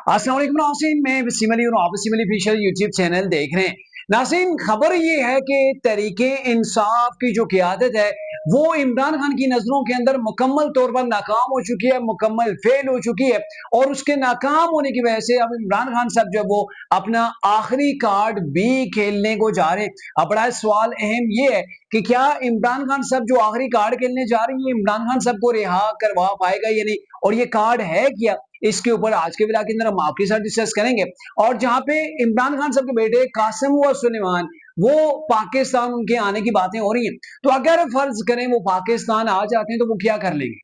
अस्सलाम वालेकुम नाज़रीन, मैं वसीम अली और आप Wasim Ali official YouTube channel देख रहे हैं। नाज़रीन, खबर ये है कि तहरीके इंसाफ की जो क़यादत है वो इमरान खान की नज़रों के अंदर मुकम्मल तौर पर नाकाम हो चुकी है, मुकम्मल फेल हो चुकी है और उसके नाकाम होने की वजह से अब इमरान खान साहब जो है वो अपना आखिरी कार्ड भी खेलने को जा रहे हैं। अब बड़ा सवाल अहम ये है कि क्या इमरान खान साहब जो आखिरी कार्ड खेलने जा रही है इमरान खान साहब को रिहा करवा पाएगा या नहीं, और ये कार्ड है क्या, इसके ऊपर आज के व्लॉग के अंदर हम आपके साथ डिस्कस करेंगे। और जहां पे इमरान खान साहब के बेटे कासिम व सुलेमान वो पाकिस्तान उनके आने की बातें हो रही हैं, तो अगर फर्ज करें वो पाकिस्तान आ जाते हैं तो वो क्या कर लेंगे?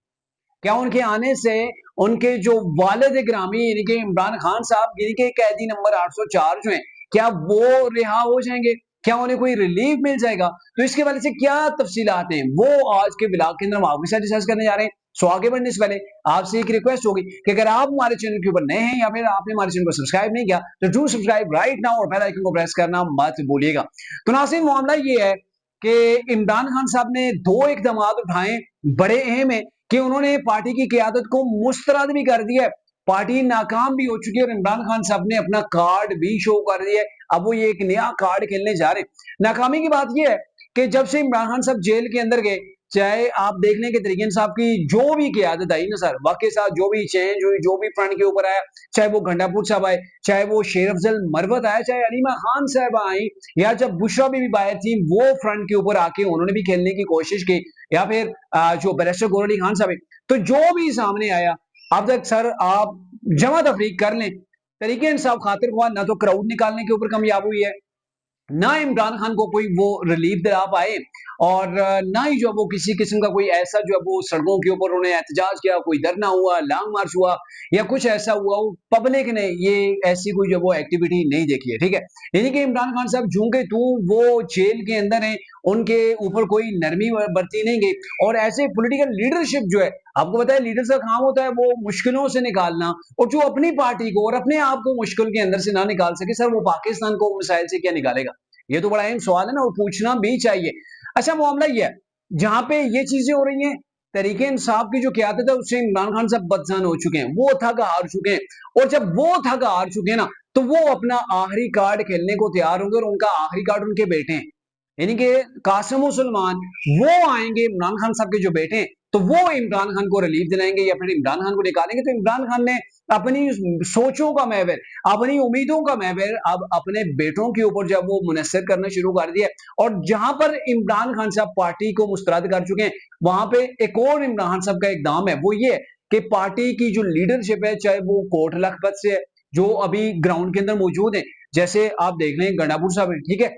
क्या उनके आने से उनके जो वालिद गिरामी यानी कि इमरान खान साहब यानी कि कैदी नंबर 804 जो हैं, क्या वो रिहा हो जाएंगे? क्या उन्हें कोई रिलीफ मिल जाएगा? तो इसके बारे से क्या तफसीलात हैं वो आज के ब्लॉग के अंदर हम आपके साथ डिस्कस करने जा रहे हैं। सो आगे बढ़ने से पहले आपसे एक रिक्वेस्ट होगी कि अगर आप हमारे चैनल के ऊपर नए हैं या फिर आपने हमारे चैनल को सब्सक्राइब नहीं किया तो डू सब्सक्राइब राइट नाउ और बेल आइकन को प्रेस करना मत भूलिएगा। तो नाज़रीन, मामला ये है कि इमरान खान साहब ने दो इकदाम उठाए, बड़े अहम है कि उन्होंने पार्टी की क़यादत को मुस्तरद भी कर दिया है। पार्टी नाकाम भी हो चुकी है और इमरान खान साहब ने अपना कार्ड भी शो कर दिया है। अब वो ये एक नया कार्ड खेलने जा रहे हैं। नाकामी की बात ये है कि जब से इमरान खान साहब जेल के अंदर गए, चाहे आप देख लें कि तरीके साहब की जो भी क़यादत आई ना सर, वाक़ई साथ जो भी चेंज हुई, जो भी फ्रंट के ऊपर आया, चाहे वो गंडापुर साहब आए, चाहे वो शेर अफजल मरवत आया, चाहे अलीमा खान साहब आई, या जब बुशरा बीबी बाहर थी वो फ्रंट के ऊपर आके उन्होंने भी खेलने की कोशिश की, या फिर जो बैरिस्टर गौहर अली खान साहब है, तो जो भी सामने आया अब तक सर आप जमा तफरीक कर लें, तरीके इंसाफ खातिर ख्वाह ना तो क्राउड निकालने के ऊपर कामयाब हुई है, ना इमरान खान को कोई वो रिलीफ दिला पाए, और ना ही जो वो किसी किस्म का कोई ऐसा जो है वो सड़कों के ऊपर उन्हें एहतजाज किया, कोई धरना हुआ, लॉन्ग मार्च हुआ या कुछ ऐसा हुआ हो, पब्लिक ने ये ऐसी कोई जो वो एक्टिविटी नहीं देखी है। ठीक है, यानी कि इमरान खान साहब जूं के तू वो जेल के अंदर हैं, उनके ऊपर कोई नरमी बरती नहीं गई। और ऐसे पॉलिटिकल लीडरशिप जो है, आपको पता है लीडर्स का काम होता है वो मुश्किलों से निकालना, और जो अपनी पार्टी को और अपने आप को मुश्किल के अंदर से ना निकाल सके सर, वो पाकिस्तान को मिसाइल से क्या निकालेगा? ये तो बड़ा अहम सवाल है ना, और पूछना भी चाहिए। अच्छा, मामला ये है जहां पे ये चीजें हो रही हैं, तरीके इंसाफ की जो क़यादत है उससे इमरान खान साहब बदजान हो चुके हैं, वो थक हार चुके हैं, और जब वो थक हार चुके हैं ना, तो वो अपना आखिरी कार्ड खेलने को तैयार होंगे, और उनका आखिरी कार्ड उनके बेटे हैं, यानी कि कासिम और सलमान, वो आएंगे इमरान खान साहब के जो बेटे हैं, तो वो इमरान खान को रिलीफ दिलाएंगे या फिर इमरान खान को निकालेंगे। तो इमरान खान ने अपनी सोचों का महवर, अपनी उम्मीदों का महवर अब अपने बेटों के ऊपर जब वो मुनस्सर करना शुरू कर दिया, और जहां पर इमरान खान साहब पार्टी को मुस्तरद कर चुके हैं, वहां पे एक और इमरान खान साहब का इकदाम है, वो ये है कि पार्टी की जो लीडरशिप है, चाहे वो कोट लखपत से है, जो अभी ग्राउंड के अंदर मौजूद है, जैसे आप देख लें गंडापुर साहब है, ठीक है,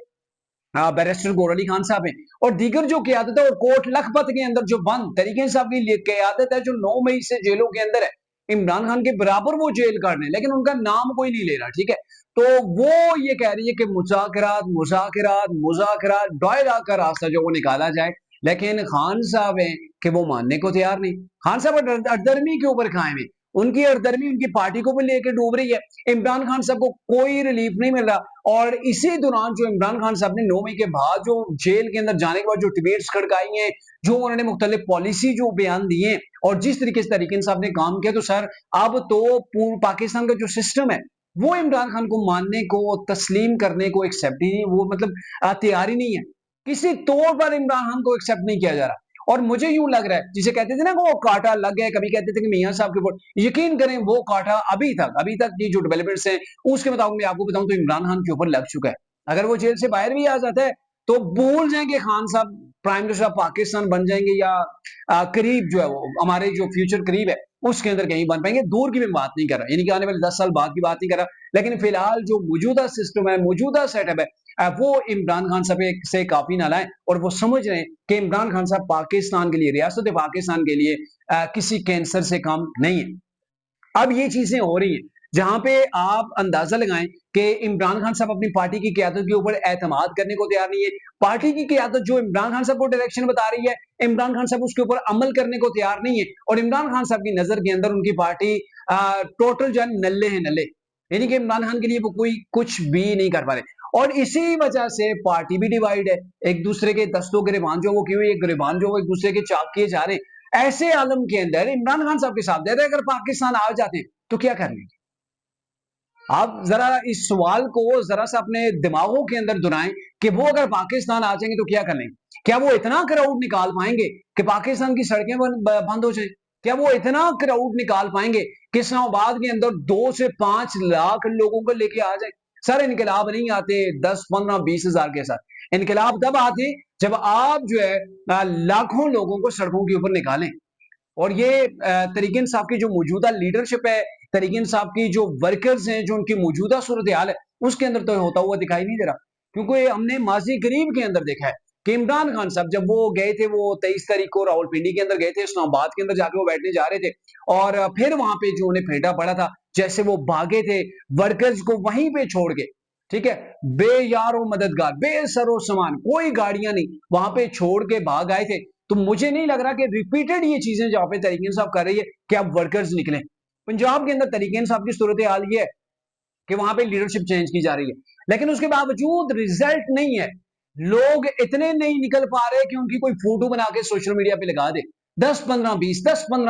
बैरिस्टर गौहर अली खान साहब हैं, और दीगर जो क़यादत है, और कोट लखपत के अंदर जो बंद तरीके साहब की क़यादत है जो 9 मई से जेलों के अंदर है, इमरान खान के बराबर वो जेल काट रहे, लेकिन उनका नाम कोई नहीं ले रहा। ठीक है, तो वो ये कह रही है कि मुज़ाकरात मुज़ाकरात मुज़ाकरात दायरा का रास्ता जो वो निकाला जाए, लेकिन खान साहब हैं कि वो मानने को तैयार नहीं। खान साहब अडदर्मी के ऊपर कायम है, उनकी अडदर्मी उनकी पार्टी को भी लेकर डूब रही है, इमरान खान साहब को कोई रिलीफ नहीं मिल रहा। और इसी दौरान जो इमरान खान साहब ने 9 मई के बाद जो जेल के अंदर जाने के बाद जो ट्वीट्स खड़काई हैं, जो उन्होंने मुख्तलिफ पॉलिसी जो बयान दिए हैं, और जिस तरीके से तरीके साहब ने काम किया, तो सर अब तो पूर्व पाकिस्तान का जो सिस्टम है वो इमरान खान को मानने को, तस्लीम करने को एक्सेप्ट ही नहीं, वो मतलब तैयार ही नहीं है, किसी तौर पर इमरान खान को एक्सेप्ट नहीं किया जा रहा। और मुझे यूं लग रहा है, जिसे कहते थे ना वो कांटा लग गया, कभी कहते थे कि मियां साहब के ऊपर, यकीन करें वो कांटा अभी तक की जो डेवलपमेंट्स हैं उसके मुताबिक मैं आपको बताऊं तो इमरान खान के ऊपर लग चुका है। अगर वो जेल से बाहर भी आ जाता है तो भूल जाएंगे खान साहब प्राइम मिनिस्टर ऑफ पाकिस्तान बन जाएंगे, या करीब जो है वो हमारे जो फ्यूचर करीब है उसके अंदर कहीं बन पाएंगे। दूर की मैं बात नहीं कर रहा, यानी कि आने वाले 10 साल बाद की बात नहीं कर रहा, लेकिन फिलहाल जो मौजूदा सिस्टम है, मौजूदा सेटअप है, वो इमरान खान साहब से काफी नालायक, और वो समझ रहे हैं कि इमरान खान साहब पाकिस्तान के लिए, रियासत पाकिस्तान के लिए किसी कैंसर से कम नहीं है। अब ये चीजें हो रही हैं जहां पे आप अंदाजा लगाएं कि इमरान खान साहब अपनी पार्टी की क़यादत के ऊपर एतमाद करने को तैयार नहीं है। पार्टी की क़यादत जो इमरान खान साहब को डायरेक्शन बता रही है, इमरान खान साहब उसके ऊपर अमल करने को तैयार नहीं है, और इमरान खान साहब की नजर के अंदर उनकी पार्टी टोटल जो है नल्ले हैं, नल्ले, यानी कि इमरान खान के लिए वो कोई कुछ भी नहीं कर पा रहे। और इसी वजह से पार्टी भी डिवाइड है, एक दूसरे के दस्तों गिरबान जो वो की हुई, गिरबान जो वो एक दूसरे के चाक किए जा रहे हैं। ऐसे आलम के अंदर इमरान खान साहब के साथ दे रहे, अगर पाकिस्तान आ जाते हैं तो क्या कर लेंगे? आप जरा इस सवाल को जरा सा अपने दिमागों के अंदर दुनाएं कि वो अगर पाकिस्तान आ जाएंगे तो क्या कर लेंगे? क्या वो इतना क्राउड निकाल पाएंगे कि पाकिस्तान की सड़कें बंद हो जाए? क्या वो इतना क्राउड निकाल पाएंगे कि इस्लामाबाद के अंदर 2 से 5 लाख लोगों को लेके आ जाए? सर इनकलाब नहीं आते 10, 15, 20 हजार के साथ। इनकलाब तब आते जब आप जो है लाखों लोगों को सड़कों के ऊपर निकालें। और ये तरीके इंसाफ की जो मौजूदा लीडरशिप है, तरीके इंसाफ की जो वर्कर्स हैं, जो उनकी मौजूदा सूरत हाल है, उसके अंदर तो होता हुआ दिखाई नहीं दे रहा। क्योंकि हमने माजी करीब के अंदर देखा है कि इमरान खान साहब जब वो गए थे, वो 23 तारीख को रावलपिंडी के अंदर गए थे, इस्लामाबाद के अंदर जाके वो बैठने जा रहे थे और फिर वहां पे जो उन्हें फेंटा पड़ा था, जैसे वो भागे थे वर्कर्स को वहीं पे छोड़ के, ठीक है, बेयारो मददगार, बेसरो सामान, कोई गाड़ियां नहीं, वहां पे छोड़ के भाग आए थे। तो मुझे नहीं लग रहा कि रिपीटेड ये चीजें जहां पे तरीके इंसाफ कर रही है कि अब वर्कर्स निकले। पंजाब के अंदर तरीके इंसाफ की सूरत हाल ये है कि वहां पे लीडरशिप चेंज की जा रही है, लेकिन उसके बावजूद रिजल्ट नहीं है। लोग इतने नहीं निकल पा रहे कि उनकी कोई फोटो बना के सोशल मीडिया पे लगा दे। 10, 15,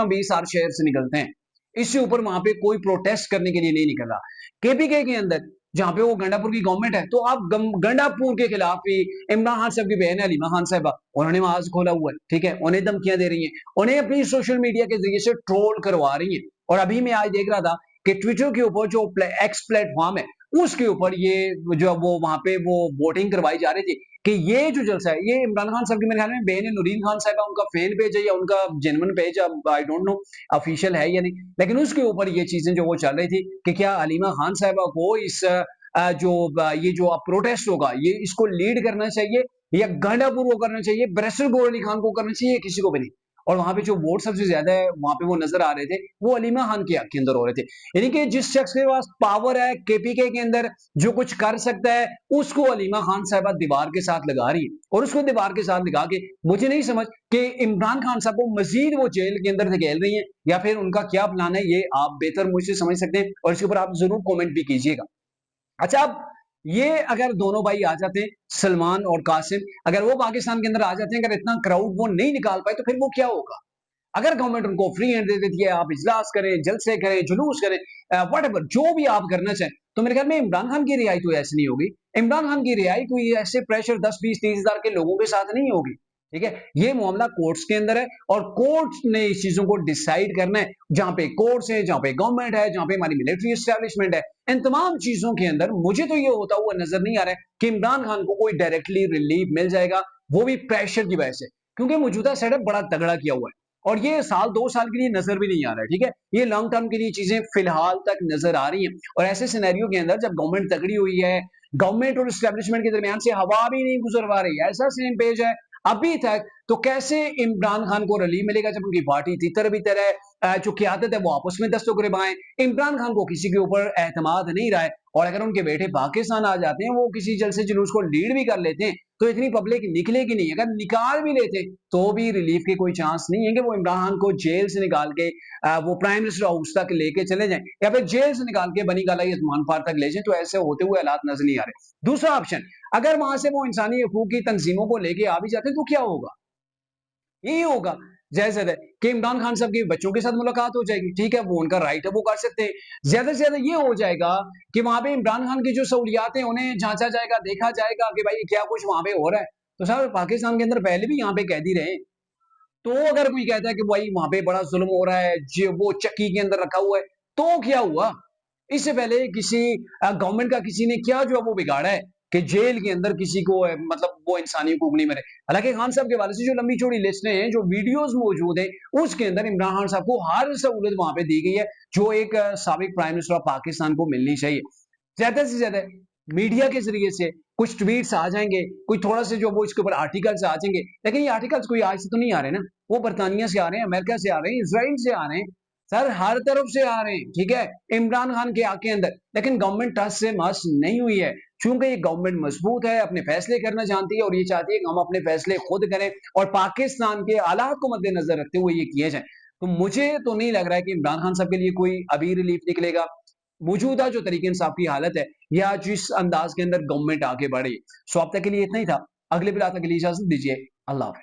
20 हर शहर से निकलते हैं, इससे ऊपर वहां पे कोई प्रोटेस्ट करने के लिए नहीं निकल रहा। केपीके के अंदर जहां पे वो गंडापुर की गवर्नमेंट है, तो आप गंडापुर के खिलाफ भी इमरान खान साहब की बहन है हलीमा खान साहबा, उन्होंने आवाज खोला हुआ है, ठीक है, उन्हें धमकियां दे रही हैं, उन्हें अपनी सोशल मीडिया के जरिए से ट्रोल करवा रही हैं। और अभी मैं आज देख रहा था कि ट्विटर के ऊपर जो एक्स प्लेटफॉर्म है, उसके ऊपर ये जो वो वहां पे वो वोटिंग करवाई जा रही थी कि ये जो जलसा है ये इमरान खान साहब की, मेरे ख्याल में बहन है नूरीन खान साहबा, उनका फैन पेज है या उनका genuine page, I don't know official है या नहीं, लेकिन उसके ऊपर ये चीजें जो वो चल रही थी कि क्या हलीमा खान साहबा को इस ये जो प्रोटेस्ट होगा ये इसको लीड करना चाहिए या गंडापुर को करना चाहिए, बैरिस्टर गौहर अली खान को करना चाहिए, किसी को भी नहीं। और वहां पे जो वोट सबसे ज्यादा है वहां पे वो नजर आ रहे थे, वो हलीमा खान के अंदर हो रहे थे। यानी कि जिस शख्स के पास पावर है केपीके के अंदर, जो कुछ कर सकता है, उसको हलीमा खान साहबा दीवार के साथ लगा रही है। और उसको दीवार के साथ लगा के मुझे नहीं समझ कि इमरान खान साहब को मजीद वो जेल के अंदर धकेल रही है या फिर उनका क्या प्लान है, ये आप बेहतर मुझसे समझ सकते हैं और इसके ऊपर आप जरूर कॉमेंट भी कीजिएगा। अच्छा, अब ये अगर दोनों भाई आ जाते हैं, सलमान और कासिम, अगर वो पाकिस्तान के अंदर आ जाते हैं, अगर इतना क्राउड वो नहीं निकाल पाए, तो फिर वो क्या होगा? अगर गवर्नमेंट उनको फ्री हैंड दे देती है, आप इजलास करें, जलसे करें, जुलूस करें, व्हाटएवर जो भी आप करना चाहें, तो मेरे ख्याल में इमरान खान की रिहाई तो ऐसी नहीं होगी। इमरान खान की रिहाई कोई ऐसे प्रेशर 10, 20, 30 हजार के लोगों के साथ नहीं होगी, ठीक है। ये मामला कोर्ट्स के अंदर है और कोर्ट्स ने इस चीजों को डिसाइड करना है। जहां पे कोर्ट्स है, जहां पे गवर्नमेंट है, जहां पे हमारी मिलिट्री एस्टेब्लिशमेंट है, इन तमाम चीजों के अंदर मुझे तो ये होता हुआ नजर नहीं आ रहा है कि इमरान खान को कोई डायरेक्टली रिलीफ मिल जाएगा, वो भी प्रेशर की वजह से, क्योंकि मौजूदा सेटअप बड़ा तगड़ा किया हुआ है और ये साल 2 साल के लिए नजर भी नहीं आ रहा है, ठीक है। ये लॉन्ग टर्म के लिए चीजें फिलहाल तक नजर आ रही हैं और ऐसे सिनेरियो के अंदर जब गवर्नमेंट तगड़ी हुई है, गवर्नमेंट और एस्टेब्लिशमेंट के दरमियान से हवा भी नहीं गुजर पा रही है, ऐसा सेम पेज है अभी तक, तो कैसे इमरान खान को रिलीफ मिलेगा जब उनकी पार्टी तितर बितर है, जो क्यादत है वो आपस में दस्तों इमरान खान को किसी के ऊपर एतमाद नहीं रहा है। और अगर उनके बेटे पाकिस्तान आ जाते हैं, वो किसी जलसे जुलूस को लीड भी कर लेते हैं, तो इतनी पब्लिक निकलेगी नहीं। अगर निकाल भी लेते तो भी रिलीफ के कोई चांस नहीं है कि वो इमरान खान को जेल से निकाल के वो प्राइम मिनिस्टर हाउस तक लेके चले जाएं या फिर जेल से निकाल के बनी गाला यजमान पार तक ले जाएं। तो ऐसे होते हुए हालात नजर नहीं आ रहे। दूसरा ऑप्शन, अगर वहां से वो इंसानी हकूक की तंजीमों को लेके आ भी जाते हैं तो क्या होगा? यही होगा ज्यादा से कि इमरान खान साहब के बच्चों के साथ मुलाकात हो जाएगी, ठीक है, वो उनका राइट है, वो कर सकते हैं। ज्यादा से ज्यादा ये हो जाएगा कि वहां पे इमरान खान की जो सहूलियात है उन्हें जांचा जाएगा, देखा जाएगा कि भाई क्या कुछ वहां पे हो रहा है। तो सर पाकिस्तान के अंदर पहले भी यहाँ पे कैदी रहे, तो अगर कोई कहता है कि भाई वहां पे बड़ा जुल्म हो रहा है, जो वो चक्की के अंदर रखा हुआ है, तो क्या हुआ? इससे पहले किसी गवर्नमेंट का किसी ने क्या जो है वो बिगाड़ा है कि जेल के अंदर किसी को मतलब वो इंसानी हकूक नहीं मिले। हालांकि खान साहब के हवाले से जो लंबी चौड़ी लिस्टें हैं, जो वीडियोस मौजूद हैं, उसके अंदर इमरान खान साहब को हर सहूलत वहां पे दी गई है जो एक साबिक प्राइम मिनिस्टर ऑफ पाकिस्तान को मिलनी चाहिए। ज्यादा से ज्यादा मीडिया के जरिए से कुछ ट्वीट्स आ जाएंगे, कोई थोड़ा से जो वो इसके ऊपर आर्टिकल्स आ जाएंगे, लेकिन ये आर्टिकल्स कोई आज से तो नहीं आ रहे ना, वो बरतानिया से आ रहे हैं, अमेरिका से आ रहे हैं, इसराइल से आ रहे हैं, सर हर तरफ से आ रहे हैं, ठीक है, इमरान खान के आके अंदर। लेकिन गवर्नमेंट टच से मस नहीं हुई है, चूंकि ये गवर्नमेंट मजबूत है, अपने फैसले करना जानती है और ये चाहती है कि हम अपने फैसले खुद करें और पाकिस्तान के हालात को मद्देनजर रखते हुए ये किए जाए। तो मुझे तो नहीं लग रहा है कि इमरान खान साहब के लिए कोई अभी रिलीफ निकलेगा। मौजूदा जो तरीके इंसाफ की हालत है या जिस अंदाज के अंदर गवर्नमेंट आगे बढ़ी, सो अब तक के लिए इतना ही था। अगले बिला तक के लिए इजाजत दीजिए। अल्लाह हाफिज।